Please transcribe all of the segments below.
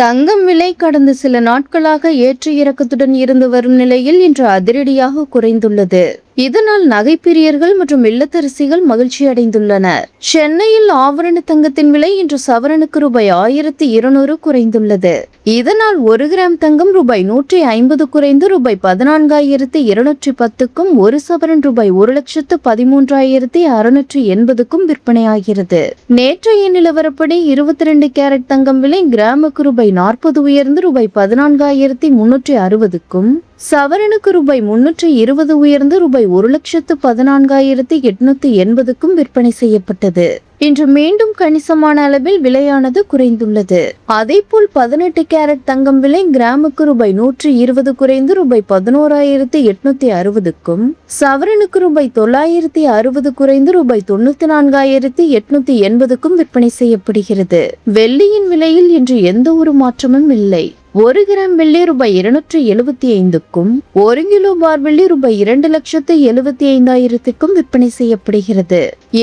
தங்கம் விலை கடந்த சில நாட்களாக ஏற்ற இறக்கத்துடன் இருந்து வரும் நிலையில் இன்று அதிரடியாக குறைந்துள்ளது. இதனால் நகைப்பிரியர்கள் மற்றும் இல்லத்தரசிகள் மகிழ்ச்சி அடைந்துள்ளனர். சென்னையில் ஆபரண தங்கத்தின் விலை இன்று சவரனுக்கு ரூபாய் 1200 குறைந்துள்ளது. இதனால் 1 கிராம் தங்கம் ரூபாய் 150 குறைந்து ரூபாய் 14,210க்கும், 1 சவரன் ரூபாய் 1,13,680க்கும் விற்பனையாகிறது. நேற்றைய நிலவரப்படி 22 கேரட் தங்கம் விலை கிராமுக்கு ரூபாய் 40 உயர்ந்து ரூபாய் 14,360க்கும், சவரனுக்கு ரூபாய் 320 உயர்ந்து ரூபாய் 1,14,880க்கும் விற்பனை செய்யப்பட்டது. இன்று மீண்டும் கணிசமான அளவில் விலையானது குறைந்துள்ளது. அதேபோல் 18 கேரட் தங்கம் விலை கிராமுக்கு ரூபாய் 120 குறைந்து ரூபாய் 11,860க்கும், சவரனுக்கு ரூபாய் 960 குறைந்து ரூபாய் 94,880க்கும் விற்பனை செய்யப்படுகிறது. வெள்ளியின் விலையில் இன்று எந்த ஒரு மாற்றமும் இல்லை. 1 கிராம் வெள்ளி ரூபாய் 275க்கும், 1 கிலோ பார் வெள்ளி ரூபாய் 2,75,000க்கும் விற்பனை செய்யப்படுகிறது.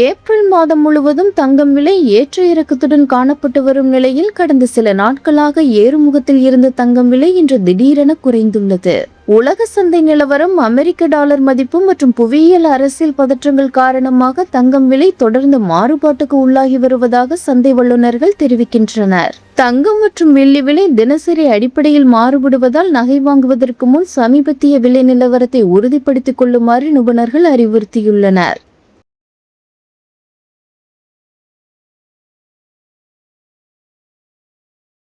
ஏப்ரல் மாதம் முழுவதும் தங்கம் விலை ஏற்ற இறக்கத்துடன் காணப்பட்டு வரும் நிலையில் கடந்த சில நாட்களாக ஏறுமுகத்தில் இருந்த தங்கம் விலை இன்று திடீரென குறைந்துள்ளது. உலக சந்தை நிலவரம், அமெரிக்க டாலர் மதிப்பு மற்றும் புவியியல் அரசியல் பதற்றங்கள் காரணமாக தங்கம் விலை தொடர்ந்து மாறுபாட்டுக்கு உள்ளாகி வருவதாக சந்தை வல்லுநர்கள் தெரிவிக்கின்றனர். தங்கம் மற்றும் வெள்ளி விலை தினசரி அடிப்படையில் மாறுபடுவதால் நகை வாங்குவதற்கு முன் சமீபத்திய விலை நிலவரத்தை உறுதிப்படுத்திக் கொள்ளுமாறு நிபுணர்கள் அறிவுறுத்தியுள்ளனர்.